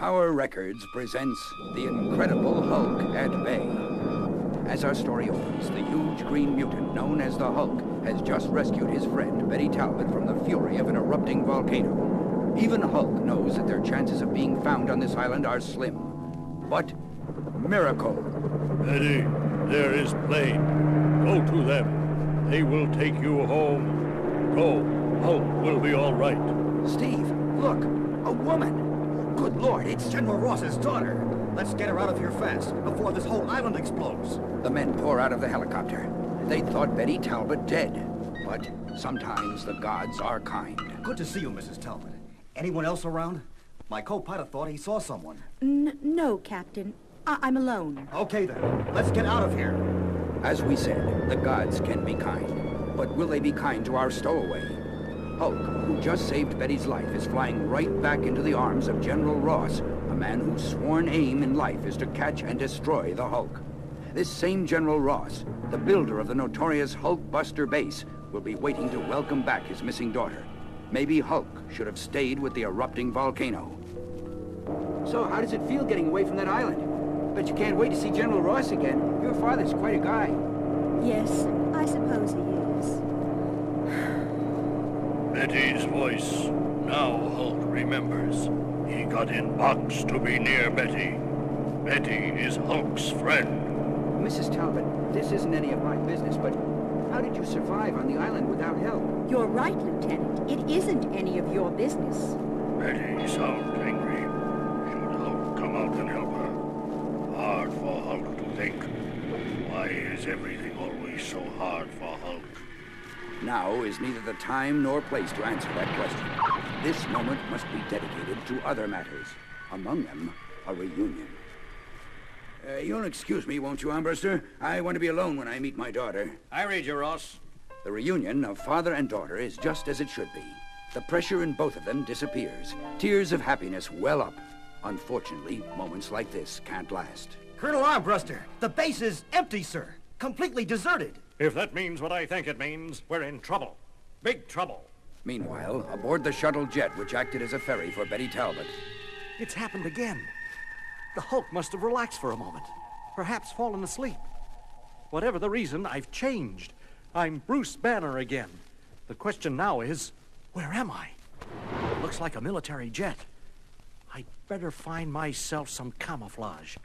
Our Records presents The Incredible Hulk at Bay. As our story opens, the huge green mutant known as the Hulk has just rescued his friend, Betty Talbot, from the fury of an erupting volcano. Even Hulk knows that their chances of being found on this island are slim. But miracle. Betty, there is plane. Go to them. They will take you home. Go. Hulk will be all right. Steve, look, a woman. Good Lord, it's General Ross's daughter. Let's get her out of here fast, before this whole island explodes. The men pour out of the helicopter. They thought Betty Talbot dead. But sometimes the gods are kind. Good to see you, Mrs. Talbot. Anyone else around? My co-pilot thought he saw someone. No, Captain. I'm alone. Okay, then. Let's get out of here. As we said, the gods can be kind. But will they be kind to our stowaway? Hulk, who just saved Betty's life, is flying right back into the arms of General Ross, a man whose sworn aim in life is to catch and destroy the Hulk. This same General Ross, the builder of the notorious Hulkbuster base, will be waiting to welcome back his missing daughter. Maybe Hulk should have stayed with the erupting volcano. So how does it feel getting away from that island? Bet you can't wait to see General Ross again. Your father's quite a guy. Yes, I suppose he is. Betty's voice. Now Hulk remembers. He got in box to be near Betty. Betty is Hulk's friend. Mrs. Talbot, this isn't any of my business, but how did you survive on the island without help? You're right, Lieutenant. It isn't any of your business. Betty sounds angry. Should Hulk come out and help her? Hard for Hulk to think. Why is everything always so hard for Hulk? Now is neither the time nor place to answer that question. This moment must be dedicated to other matters. Among them, a reunion. You'll excuse me, won't you, Armbruster? I want to be alone when I meet my daughter. I read you, Ross. The reunion of father and daughter is just as it should be. The pressure in both of them disappears. Tears of happiness well up. Unfortunately, moments like this can't last. Colonel Armbruster, the base is empty, sir. Completely deserted. If that means what I think it means, we're in trouble. Big trouble. Meanwhile, aboard the shuttle jet which acted as a ferry for Betty Talbot. It's happened again. The Hulk must have relaxed for a moment. Perhaps fallen asleep. Whatever the reason, I've changed. I'm Bruce Banner again. The question now is, where am I? Looks like a military jet. I'd better find myself some camouflage.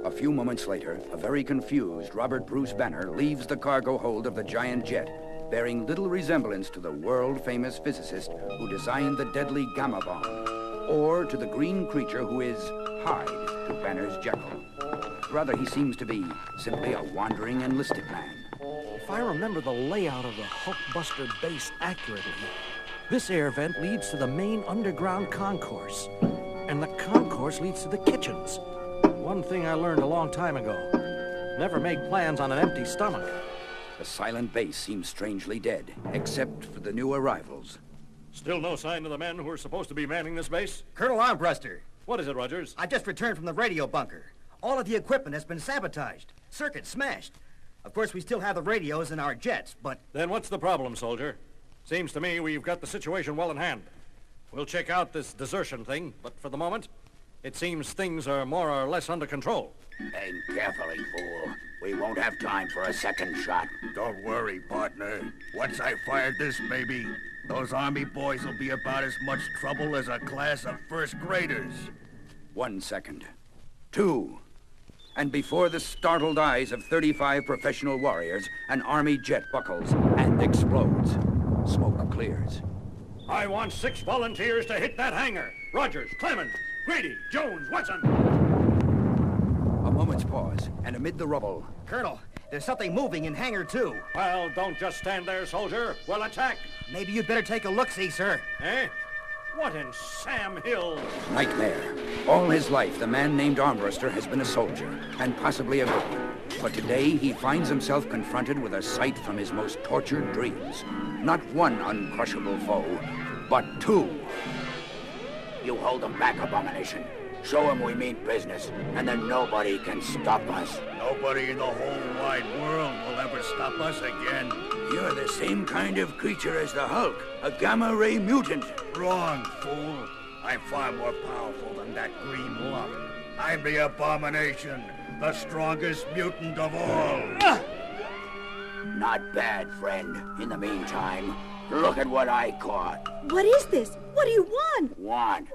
A few moments later, a very confused Robert Bruce Banner leaves the cargo hold of the giant jet, bearing little resemblance to the world-famous physicist who designed the deadly gamma bomb, or to the green creature who is Hyde to Banner's Jekyll. Rather, he seems to be simply a wandering enlisted man. If I remember the layout of the Hulkbuster base accurately, this air vent leads to the main underground concourse, and the concourse leads to the kitchens. One thing I learned a long time ago. Never make plans on an empty stomach. The silent base seems strangely dead, except for the new arrivals. Still no sign of the men who are supposed to be manning this base? Colonel Armbruster, What is it, Rogers? I just returned from the radio bunker. All of the equipment has been sabotaged. Circuits smashed. Of course, we still have the radios in our jets, but... Then what's the problem, soldier? Seems to me we've got the situation well in hand. We'll check out this desertion thing, but for the moment, it seems things are more or less under control. Aim carefully, fool. We won't have time for a second shot. Don't worry, partner. Once I fired this baby, those Army boys will be about as much trouble as a class of first graders. 1 second. 2. And before the startled eyes of 35 professional warriors, an Army jet buckles and explodes. Smoke clears. I want 6 volunteers to hit that hangar. Rogers, Clemens, Grady, Jones, Watson. A moment's pause, and amid the rubble... Colonel, there's something moving in Hangar 2. Well, don't just stand there, soldier. We'll attack. Maybe you'd better take a look-see, sir. Eh? What in Sam Hill? Nightmare. All his life, the man named Armbruster has been a soldier, and possibly a good one. But today, he finds himself confronted with a sight from his most tortured dreams. Not one uncrushable foe, but 2. You hold them back, Abomination. Show them we mean business, and then nobody can stop us. Nobody in the whole wide world will ever stop us again. You're the same kind of creature as the Hulk, a gamma-ray mutant. Wrong, fool. I'm far more powerful than that green lump. I'm the Abomination, the strongest mutant of all. Not bad, friend. In the meantime, look at what I caught. What is this? What do you want? Want?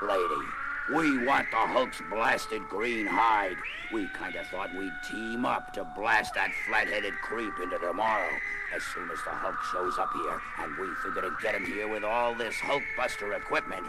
Lady, we want the Hulk's blasted green hide. We kinda thought we'd team up to blast that flat-headed creep into tomorrow. As soon as the Hulk shows up here, and we figure to get him here with all this Hulkbuster equipment,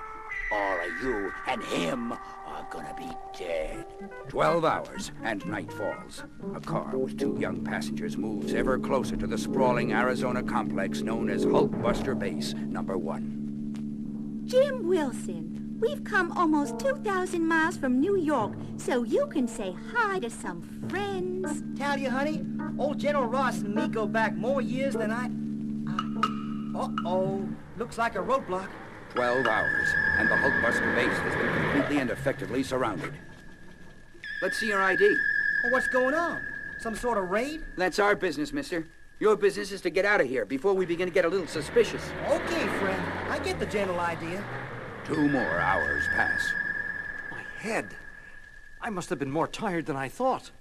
all of you and him are gonna be dead. 12 hours, and night falls. A car with 2 young passengers moves ever closer to the sprawling Arizona complex known as Hulkbuster Base Number 1. Jim Wilson, we've come almost 2,000 miles from New York, so you can say hi to some friends. Talia, honey, old General Ross and me go back more years than I... Uh-oh. Looks like a roadblock. 12 hours, and the Hulkbuster base has been completely and effectively surrounded. Let's see your ID. Well, what's going on? Some sort of raid? That's our business, mister. Your business is to get out of here before we begin to get a little suspicious. Okay, friend. I get the general idea. 2 more hours pass. My head. I must have been more tired than I thought.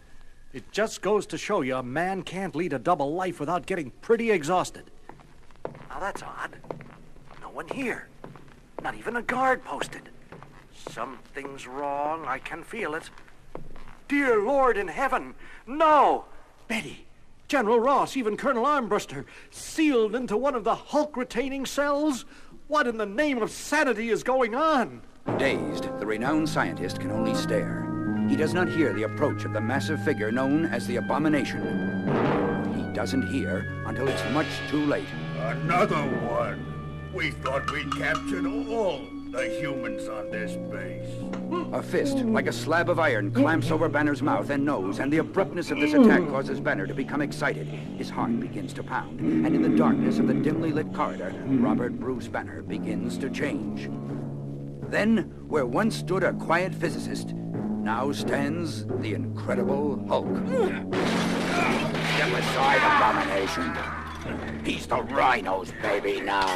It just goes to show you a man can't lead a double life without getting pretty exhausted. Now that's odd. No one here. Not even a guard posted. Something's wrong. I can feel it. Dear Lord in heaven, no! Betty, General Ross, even Colonel Armbruster, sealed into one of the Hulk-retaining cells? What in the name of sanity is going on? Dazed, the renowned scientist can only stare. He does not hear the approach of the massive figure known as the Abomination. He doesn't hear until it's much too late. Another one. We thought we'd captured all the humans on this base. A fist, like a slab of iron, clamps over Banner's mouth and nose, and the abruptness of this attack causes Banner to become excited. His heart begins to pound, and in the darkness of the dimly lit corridor, Robert Bruce Banner begins to change. Then, where once stood a quiet physicist, now stands the Incredible Hulk. Step aside, Abomination. He's the Rhino's baby now.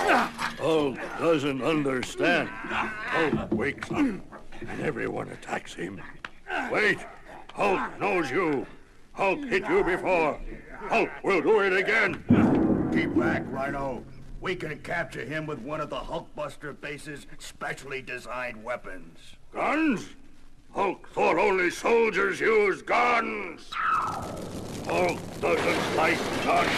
Hulk doesn't understand. Hulk wakes up, and everyone attacks him. Wait! Hulk knows you. Hulk hit you before. Hulk will do it again. Keep back, Rhino. We can capture him with one of the Hulkbuster base's specially designed weapons. Guns? Hulk thought only soldiers used guns. Hulk doesn't like guns.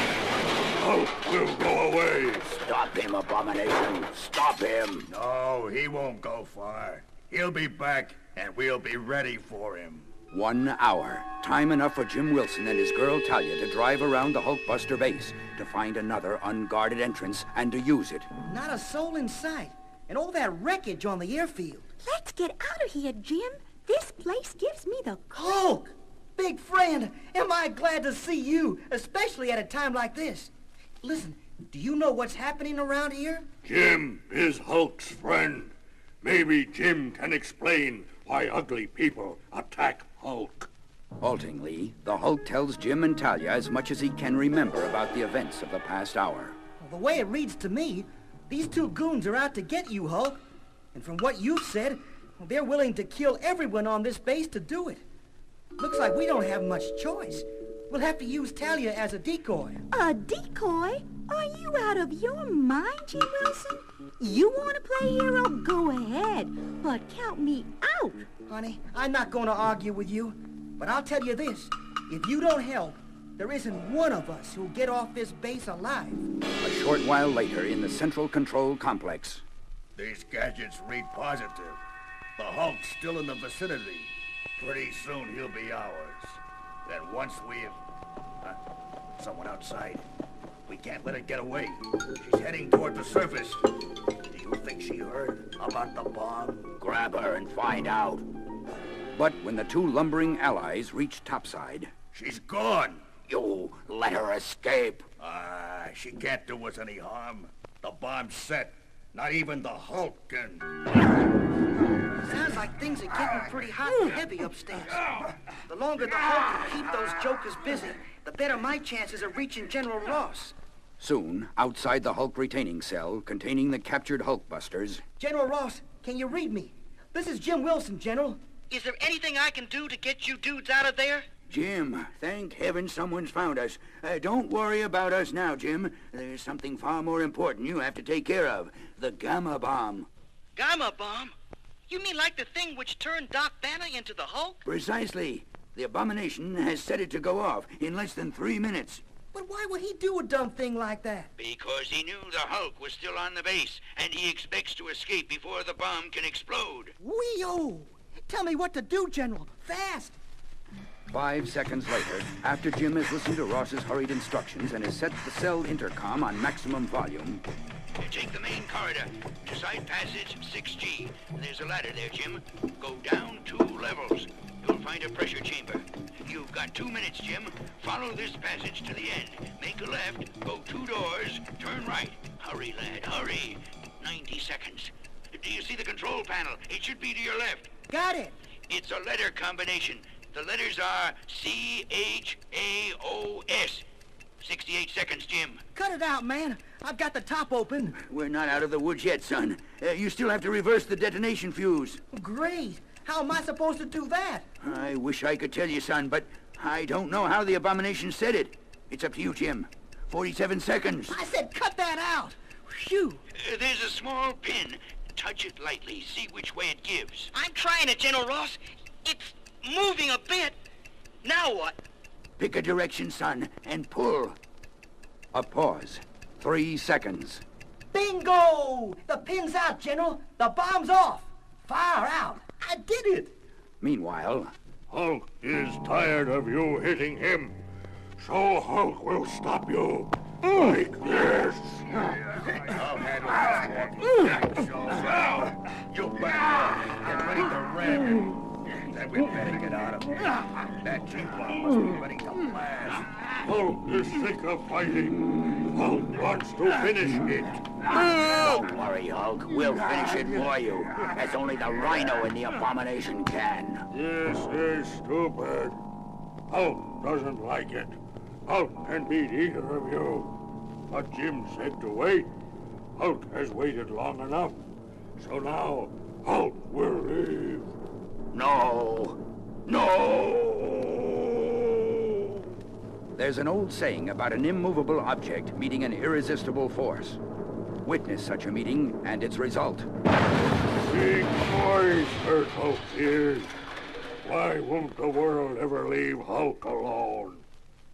Hulk will go away. Stop him, Abomination. Stop him. No, he won't go far. He'll be back, and we'll be ready for him. 1 hour. Time enough for Jim Wilson and his girl Talia to drive around the Hulkbuster base, to find another unguarded entrance, and to use it. Not a soul in sight. And all that wreckage on the airfield. Let's get out of here, Jim. This place gives me the... Hulk! Big friend, am I glad to see you, especially at a time like this. Listen, do you know what's happening around here? Jim is Hulk's friend. Maybe Jim can explain why ugly people attack Hulk. Haltingly, the Hulk tells Jim and Talia as much as he can remember about the events of the past hour. Well, the way it reads to me, these 2 goons are out to get you, Hulk. And from what you've said, well, they're willing to kill everyone on this base to do it. Looks like we don't have much choice. We'll have to use Talia as a decoy. A decoy? Are you out of your mind, Jim Wilson? You want to play hero? Go ahead, but count me out. Honey, I'm not going to argue with you, but I'll tell you this. If you don't help, there isn't one of us who'll get off this base alive. A short while later, in the Central Control Complex. These gadgets read positive. The Hulk's still in the vicinity. Pretty soon he'll be ours. Then once we've... someone outside. We can't let it get away. She's heading toward the surface. Do you think she heard about the bomb? Grab her and find out. But when the 2 lumbering allies reach topside... She's gone. You let her escape. She can't do us any harm. The bomb's set. Not even the Hulk can... Sounds like things are getting pretty hot and heavy upstairs. The longer the Hulk can keep those jokers busy, the better my chances of reaching General Ross. Soon, outside the Hulk retaining cell containing the captured Hulkbusters... General Ross, can you read me? This is Jim Wilson, General. Is there anything I can do to get you dudes out of there? Jim, thank heaven someone's found us. Don't worry about us now, Jim. There's something far more important you have to take care of. The Gamma Bomb. Gamma bomb? You mean like the thing which turned Doc Banner into the Hulk? Precisely. The Abomination has set it to go off in less than 3 minutes. But why would he do a dumb thing like that? Because he knew the Hulk was still on the base, and he expects to escape before the bomb can explode. Wee-oh! Tell me what to do, General. Fast! 5 seconds later, after Jim has listened to Ross's hurried instructions and has set the cell intercom on maximum volume, You take the main corridor to side passage 6G. There's a ladder there, Jim. Go down 2 levels. You'll find a pressure chamber. You've got 2 minutes, Jim. Follow this passage to the end. Make a left, go 2 doors, turn right. Hurry, lad, hurry. 90 seconds. Do you see the control panel? It should be to your left. Got it! It's a letter combination. The letters are C-H-A-O-S. 68 seconds, Jim. Cut it out, man. I've got the top open. we're not out of the woods yet, son. You still have to reverse the detonation fuse. Great. How am I supposed to do that? I wish I could tell you, son, but I don't know how the Abomination said it. It's up to you, Jim. 47 seconds. I said cut that out. Phew. There's a small pin. Touch it lightly. See which way it gives. I'm trying it, General Ross. It's moving a bit. Now what? Pick a direction, son, and pull. A pause. 3 seconds. Bingo! The pin's out, General. The bomb's off. Fire out. I did it. Meanwhile, Hulk is tired of you hitting him. So Hulk will stop you. Like this. I'll handle this one. You better get ready to ram him. Then we better get out of here. That G-bomb must be ready to blast. Hulk is sick of fighting. Hulk wants to finish it. Don't worry, Hulk. We'll finish it for you, as only the Rhino and the Abomination can. This is stupid. Hulk doesn't like it. Hulk can beat either of you. But Jim said to wait. Hulk has waited long enough. So now, Hulk will leave. No. No! there's an old saying about an immovable object meeting an irresistible force. Witness such a meeting and its result. Big noise hurt Hulk's ears. Why won't the world ever leave Hulk alone?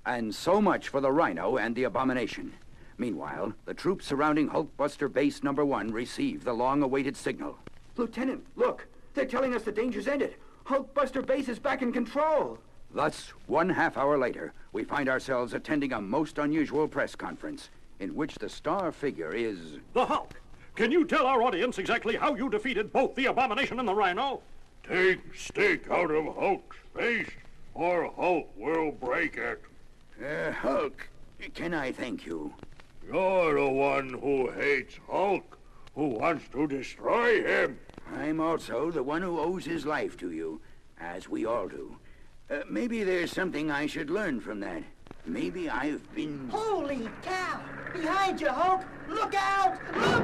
And so much for the Rhino and the Abomination. Meanwhile, the troops surrounding Hulkbuster Base Number 1 receive the long-awaited signal. Lieutenant, look! They're telling us the danger's ended. Hulkbuster Base is back in control. Thus, 1/2 hour later, we find ourselves attending a most unusual press conference, in which the star figure is... The Hulk! Can you tell our audience exactly how you defeated both the Abomination and the Rhino? Take stick out of Hulk's face, or Hulk will break it. Hulk, can I thank you? You're the one who hates Hulk, who wants to destroy him. I'm also the one who owes his life to you, as we all do. Maybe there's something I should learn from that. Maybe I've been... Holy cow! Behind you, Hulk! Look out! Look!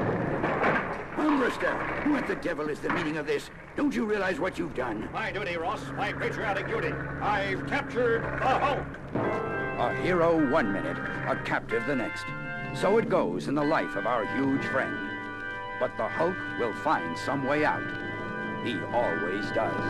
Umbrister, what the devil is the meaning of this? Don't you realize what you've done? My duty, Ross. My patriotic duty. I've captured the Hulk. A hero 1 minute, a captive the next. So it goes in the life of our huge friend. But the Hulk will find some way out. He always does.